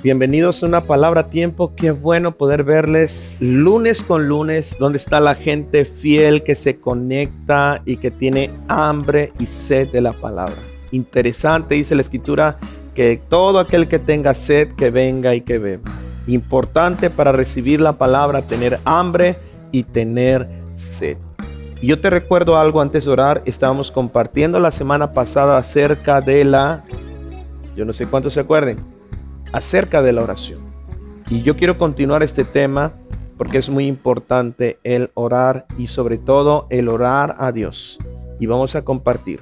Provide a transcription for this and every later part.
Bienvenidos a Una Palabra a Tiempo. Qué bueno poder verles lunes con lunes, donde está la gente fiel que se conecta y que tiene hambre y sed de la palabra. Interesante, dice la Escritura, que todo aquel que tenga sed, que venga y que beba. Importante para recibir la palabra, tener hambre y tener sed. Y yo te recuerdo algo antes de orar. Estábamos compartiendo la semana pasada acerca de yo no sé cuántos se acuerden, acerca de la oración. Y yo quiero continuar este tema porque es muy importante el orar y sobre todo el orar a Dios. Y vamos a compartir.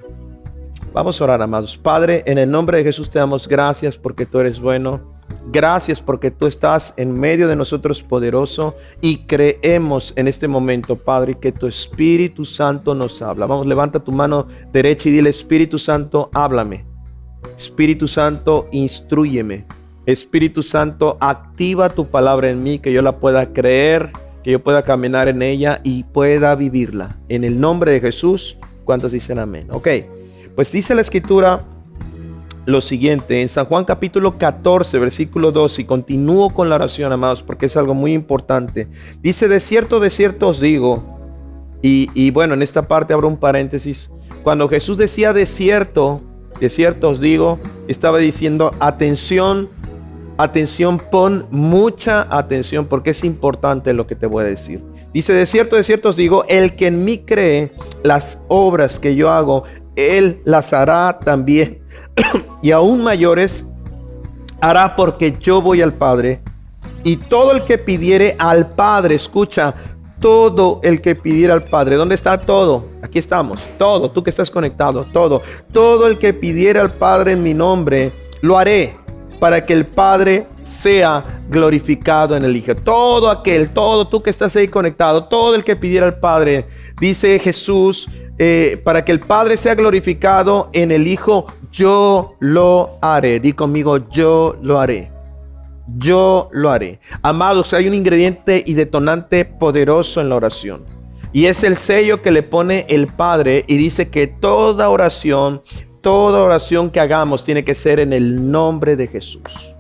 Vamos a orar, amados. Padre, en el nombre de Jesús te damos gracias porque tú eres bueno. Gracias porque tú estás en medio de nosotros poderoso y creemos en este momento, Padre, que tu Espíritu Santo nos habla. Vamos, levanta tu mano derecha y dile: Espíritu Santo, háblame. Espíritu Santo, instrúyeme. Espíritu Santo, activa tu palabra en mí, que yo la pueda creer, que yo pueda caminar en ella y pueda vivirla. En el nombre de Jesús, ¿cuántos dicen amén? Ok, pues dice la Escritura lo siguiente, en San Juan capítulo 14, versículo 2, y continúo con la oración, amados, porque es algo muy importante. Dice: de cierto os digo, y bueno, en esta parte abro un paréntesis. Cuando Jesús decía de cierto os digo, estaba diciendo: atención, pon mucha atención, porque es importante lo que te voy a decir. Dice: de cierto os digo, el que en mí cree, las obras que yo hago, él las hará también, y aún mayores hará, porque yo voy al Padre, y todo el que pidiere al Padre, escucha, todo el que pidiera al Padre. ¿Dónde está todo? Aquí estamos. Todo, tú que estás conectado, todo el que pidiera al Padre en mi nombre, lo haré, para que el Padre sea glorificado en el Hijo. Todo tú que estás ahí conectado, todo el que pidiera al Padre, dice Jesús, para que el Padre sea glorificado en el Hijo, yo lo haré. Di conmigo: yo lo haré. Yo lo haré. Amados, hay un ingrediente y detonante poderoso en la oración, y es el sello que le pone el Padre, y dice que toda oración que hagamos tiene que ser en el nombre de Jesús.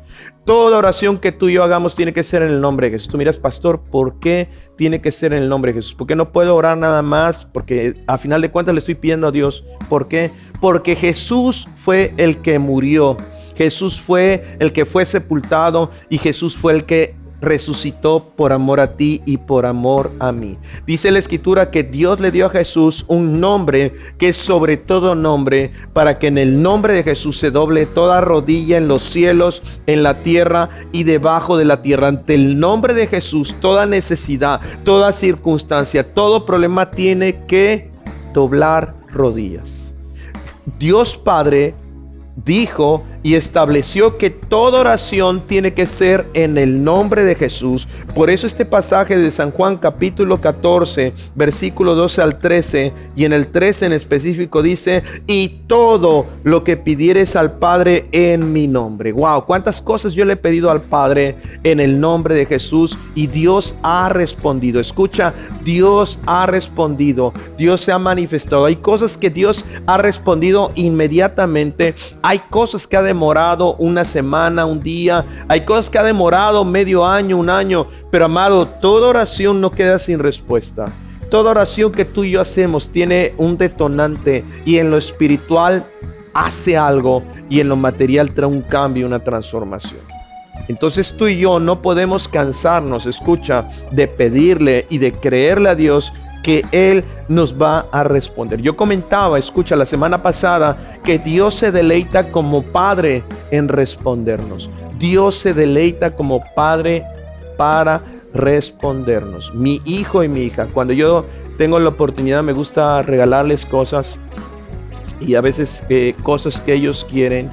Toda oración que tú y yo hagamos tiene que ser en el nombre de Jesús. Tú miras: pastor, ¿por qué tiene que ser en el nombre de Jesús? ¿Por qué no puedo orar nada más? Porque a final de cuentas le estoy pidiendo a Dios. ¿Por qué? Porque Jesús fue el que murió. Jesús fue el que fue sepultado, y Jesús fue el que resucitó por amor a ti y por amor a mí. Dice la Escritura que Dios le dio a Jesús un nombre que es sobre todo nombre, para que en el nombre de Jesús se doble toda rodilla en los cielos, en la tierra y debajo de la tierra. Ante el nombre de Jesús, toda necesidad, toda circunstancia, todo problema tiene que doblar rodillas. Dios Padre dijo y estableció que toda oración tiene que ser en el nombre de Jesús. Por eso este pasaje de San Juan capítulo 14, versículo 12 al 13, y en el 13 en específico dice: y todo lo que pidieres al Padre en mi nombre. Wow, cuántas cosas yo le he pedido al Padre en el nombre de Jesús, y Dios ha respondido. Escucha, Dios ha respondido, Dios se ha manifestado. Hay cosas que Dios ha respondido inmediatamente, hay cosas que ha demorado una semana, un día, hay cosas que ha demorado medio año, un año. Pero amado, toda oración no queda sin respuesta. Toda oración que tú y yo hacemos tiene un detonante, y en lo espiritual hace algo, y en lo material trae un cambio, una transformación. Entonces tú y yo no podemos cansarnos, escucha, de pedirle y de creerle a Dios que Él nos va a responder. Yo comentaba, escucha, la semana pasada, que Dios se deleita como Padre en respondernos. Dios se deleita como Padre para respondernos. Mi hijo y mi hija, cuando yo tengo la oportunidad, me gusta regalarles cosas, y a veces cosas que ellos quieren.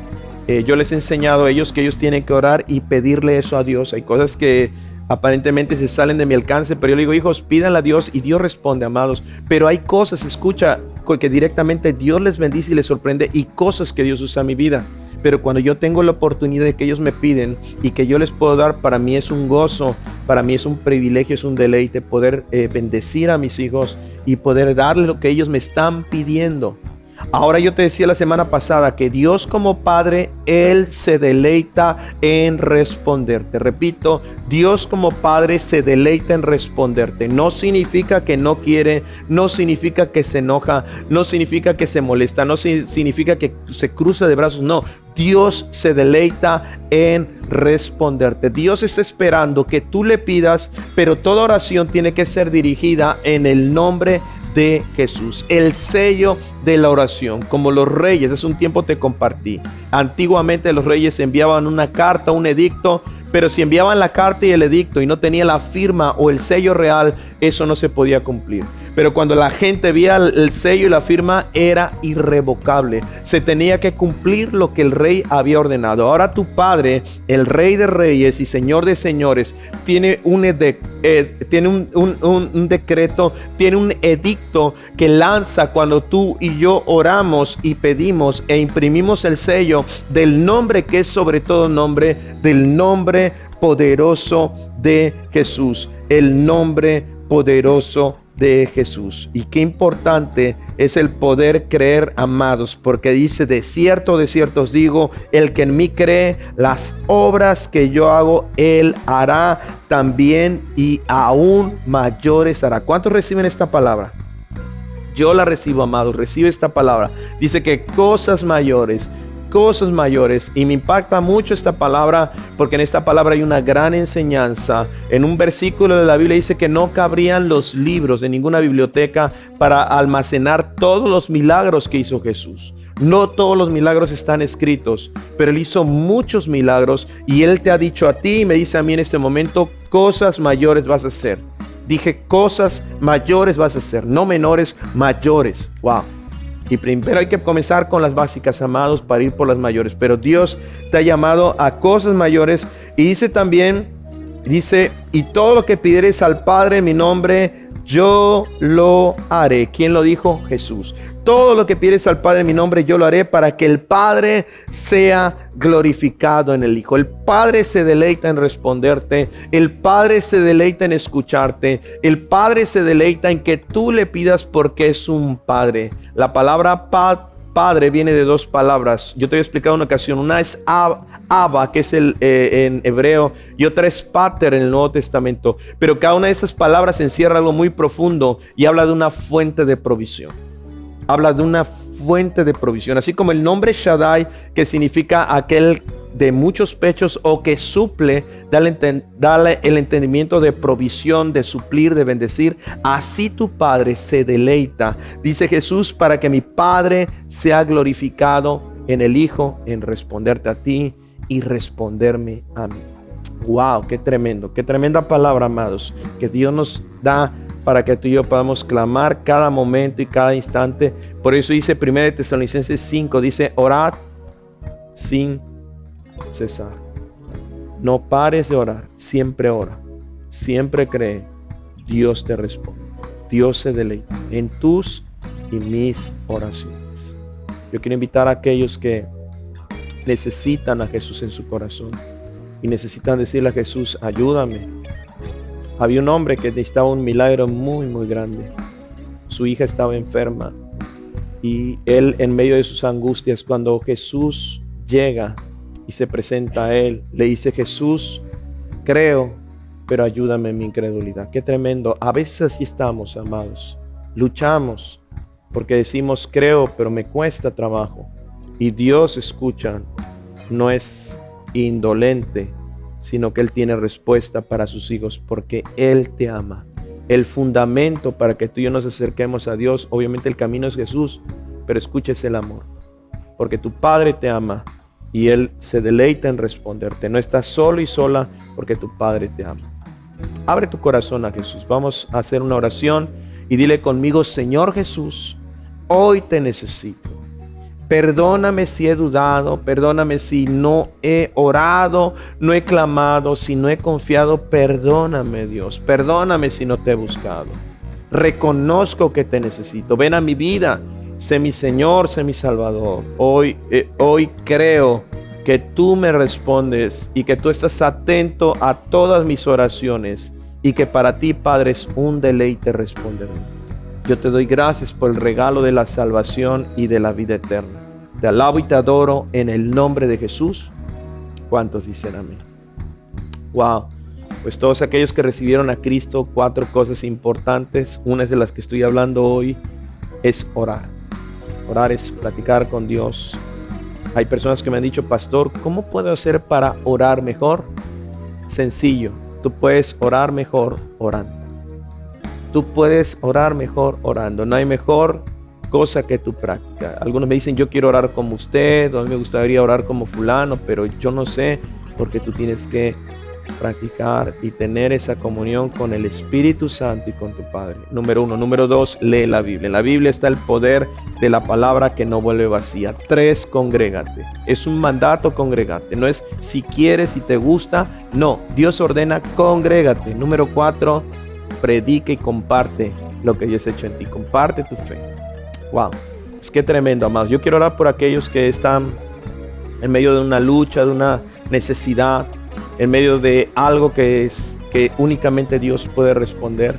Yo les he enseñado a ellos que ellos tienen que orar y pedirle eso a Dios. Hay cosas que aparentemente se salen de mi alcance, pero yo le digo: hijos, pídanle a Dios, y Dios responde, amados. Pero hay cosas, escucha, que directamente Dios les bendice y les sorprende, y cosas que Dios usa en mi vida. Pero cuando yo tengo la oportunidad de que ellos me piden y que yo les puedo dar, para mí es un gozo, para mí es un privilegio, es un deleite poder bendecir a mis hijos y poder darles lo que ellos me están pidiendo. Ahora yo te decía la semana pasada que Dios como Padre, Él se deleita en responderte. Repito, Dios como Padre se deleita en responderte. No significa que no quiere, no significa que se enoja, no significa que se molesta, no significa que se cruza de brazos, no. Dios se deleita en responderte. Dios está esperando que tú le pidas, pero toda oración tiene que ser dirigida en el nombre de Jesús. El sello de la oración, como los reyes, hace un tiempo te compartí. Antiguamente los reyes enviaban una carta, un edicto, pero si enviaban la carta y el edicto y no tenía la firma o el sello real, eso no se podía cumplir. Pero cuando la gente veía el sello y la firma, era irrevocable. Se tenía que cumplir lo que el rey había ordenado. Ahora tu Padre, el Rey de Reyes y Señor de Señores, tiene un decreto, tiene un edicto que lanza cuando tú y yo oramos y pedimos e imprimimos el sello del nombre que es sobre todo nombre, del nombre poderoso de Jesús. El nombre poderoso de Jesús. Y qué importante es el poder creer, amados, porque dice: de cierto os digo, el que en mí cree, las obras que yo hago, él hará también, y aún mayores hará. ¿Cuántos reciben esta palabra? Yo la recibo, amados. Recibe esta palabra. Dice que cosas mayores, y me impacta mucho esta palabra, porque en esta palabra hay una gran enseñanza. En un versículo de la Biblia dice que no cabrían los libros de ninguna biblioteca para almacenar todos los milagros que hizo Jesús. No todos los milagros están escritos, pero Él hizo muchos milagros, y Él te ha dicho a ti y me dice a mí en este momento: cosas mayores vas a hacer. Dije, cosas mayores vas a hacer, no menores, mayores. Wow. Y primero hay que comenzar con las básicas, amados, para ir por las mayores. Pero Dios te ha llamado a cosas mayores. Y dice también, y todo lo que pidieres al Padre en mi nombre, yo lo haré. ¿Quién lo dijo? Jesús. Todo lo que pidieres al Padre en mi nombre, yo lo haré, para que el Padre sea glorificado en el Hijo. El Padre se deleita en responderte. El Padre se deleita en escucharte. El Padre se deleita en que tú le pidas, porque es un Padre. La palabra Padre viene de dos palabras. Yo te voy a explicar una ocasión. Una es Abba, que es en hebreo, y otra es Pater en el Nuevo Testamento. Pero cada una de esas palabras encierra algo muy profundo y habla de una fuente de provisión. Habla de una fuente de provisión. Así como el nombre Shaddai, que significa aquel de muchos pechos, o que suple, dale el entendimiento de provisión, de suplir, de bendecir. Así tu Padre se deleita, dice Jesús, para que mi Padre sea glorificado en el Hijo, en responderte a ti y responderme a mí. Wow, qué tremendo, qué tremenda palabra, amados, que Dios nos da para que tú y yo podamos clamar cada momento y cada instante. Por eso dice 1 Tesalonicenses 5, dice: orad sin cesar. No pares de orar, siempre ora, siempre cree. Dios te responde, Dios se deleita en tus y mis oraciones. Yo quiero invitar a aquellos que necesitan a Jesús en su corazón y necesitan decirle a Jesús: ayúdame. Había un hombre que necesitaba un milagro muy, muy grande. Su hija estaba enferma, y él, en medio de sus angustias, cuando Jesús llega y se presenta a él, le dice: Jesús, creo, pero ayúdame en mi incredulidad. Qué tremendo. A veces así estamos, amados. Luchamos porque decimos: creo, pero me cuesta trabajo. Y Dios escucha, no es indolente, sino que Él tiene respuesta para sus hijos, porque Él te ama. El fundamento para que tú y yo nos acerquemos a Dios, obviamente el camino es Jesús, pero escuches el amor, porque tu Padre te ama y Él se deleita en responderte. No estás solo y sola, porque tu Padre te ama. Abre tu corazón a Jesús. Vamos a hacer una oración y dile conmigo: Señor Jesús, hoy te necesito. Perdóname si he dudado, perdóname si no he orado, no he clamado, si no he confiado. Perdóname, Dios, perdóname si no te he buscado. Reconozco que te necesito. Ven a mi vida, sé mi Señor, sé mi Salvador. Hoy creo que tú me respondes y que tú estás atento a todas mis oraciones, y que para ti, Padre, es un deleite responderme. Yo te doy gracias por el regalo de la salvación y de la vida eterna. Te alabo y te adoro en el nombre de Jesús. ¿Cuántos dicen amén? Wow. Pues todos aquellos que recibieron a Cristo, 4 cosas importantes. Una de las que estoy hablando hoy es orar. Orar es platicar con Dios. Hay personas que me han dicho, pastor, ¿cómo puedo hacer para orar mejor? Sencillo, tú puedes orar mejor orando. Tú puedes orar mejor orando. No hay mejor cosa que tu práctica. Algunos me dicen, yo quiero orar como usted, o a mí me gustaría orar como fulano, pero yo no sé, porque tú tienes que practicar y tener esa comunión con el Espíritu Santo y con tu Padre. Número 1. Número 2, lee la Biblia. En la Biblia está el poder de la palabra que no vuelve vacía. 3, congrégate. Es un mandato congregarte. No es si quieres, si te gusta. No, Dios ordena congrégate. Número 4, predica y comparte lo que Dios ha hecho en ti. Comparte tu fe. Wow, es que tremendo, amados. Yo quiero orar por aquellos que están en medio de una lucha, de una necesidad, en medio de algo que únicamente Dios puede responder.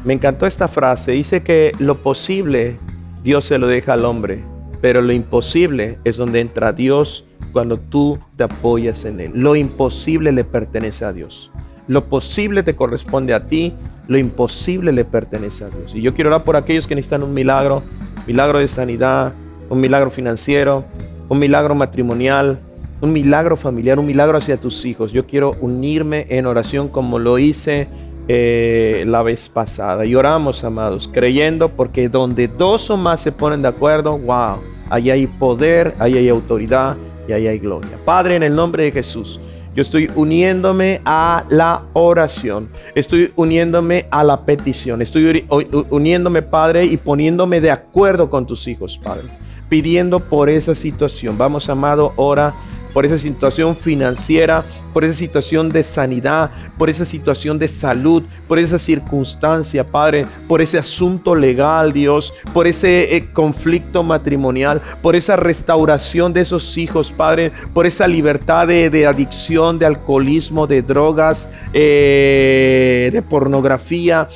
Me encantó esta frase. Dice que lo posible Dios se lo deja al hombre, pero lo imposible es donde entra Dios cuando tú te apoyas en Él. Lo imposible le pertenece a Dios. Lo posible te corresponde a ti, lo imposible le pertenece a Dios. Y yo quiero orar por aquellos que necesitan un milagro de sanidad, un milagro financiero, un milagro matrimonial, un milagro familiar, un milagro hacia tus hijos. Yo quiero unirme en oración como lo hice la vez pasada. Y oramos, amados, creyendo, porque donde 2 o más se ponen de acuerdo, wow, ahí hay poder, ahí hay autoridad y ahí hay gloria. Padre, en el nombre de Jesús, yo estoy uniéndome a la oración, estoy uniéndome a la petición, estoy uniéndome, Padre, y poniéndome de acuerdo con tus hijos, Padre, pidiendo por esa situación. Vamos, amado, ora por esa situación financiera, por esa situación de sanidad, por esa situación de salud, por esa circunstancia, Padre, por ese asunto legal, Dios, por ese conflicto matrimonial, por esa restauración de esos hijos, Padre, por esa libertad de adicción, de alcoholismo, de drogas, de pornografía,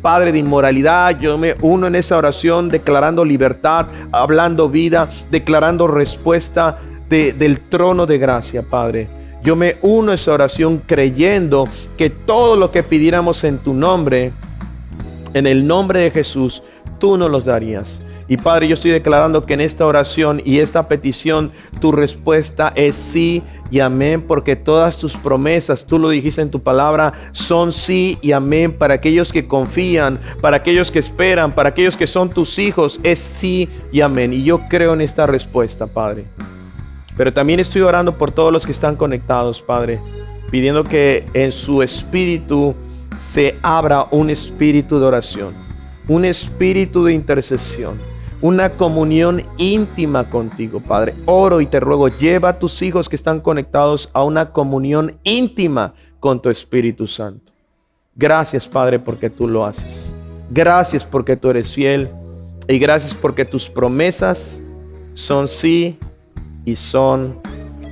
Padre, de inmoralidad. Yo me uno en esa oración declarando libertad, hablando vida, declarando respuesta del trono de gracia, Padre. Yo me uno a esa oración creyendo que todo lo que pidiéramos en tu nombre, en el nombre de Jesús, tú nos los darías. Y Padre, yo estoy declarando que en esta oración y esta petición, tu respuesta es sí y amén, porque todas tus promesas, tú lo dijiste en tu palabra, son sí y amén para aquellos que confían, para aquellos que esperan, para aquellos que son tus hijos, es sí y amén. Y yo creo en esta respuesta, Padre. Pero también estoy orando por todos los que están conectados, Padre, pidiendo que en su espíritu se abra un espíritu de oración, un espíritu de intercesión, una comunión íntima contigo, Padre. Oro y te ruego, lleva a tus hijos que están conectados a una comunión íntima con tu Espíritu Santo. Gracias, Padre, porque tú lo haces. Gracias porque tú eres fiel y gracias porque tus promesas son sí y son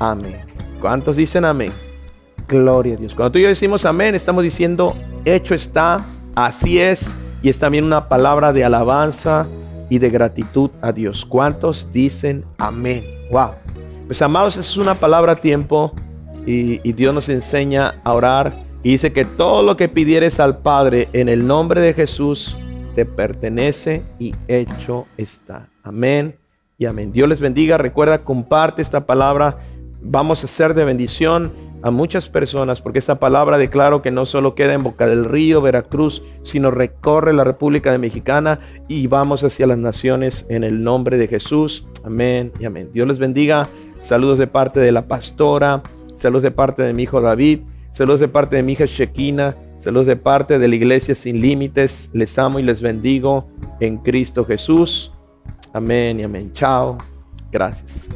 amén. ¿Cuántos dicen amén? Gloria a Dios. Cuando tú y yo decimos amén, estamos diciendo hecho está, así es, y es también una palabra de alabanza y de gratitud a Dios. ¿Cuántos dicen amén? Wow. Pues, amados, esa es una palabra a tiempo y Dios nos enseña a orar y dice que todo lo que pidieres al Padre en el nombre de Jesús te pertenece y hecho está. Amén y amén. Dios les bendiga. Recuerda, comparte esta palabra. Vamos a ser de bendición a muchas personas, porque esta palabra declaro que no solo queda en Boca del Río, Veracruz, sino recorre la República Mexicana y vamos hacia las naciones en el nombre de Jesús. Amén y amén. Dios les bendiga. Saludos de parte de la pastora, saludos de parte de mi hijo David, saludos de parte de mi hija Shekinah, saludos de parte de la Iglesia Sin Límites. Les amo y les bendigo en Cristo Jesús. Amén y amén. Chao. Gracias.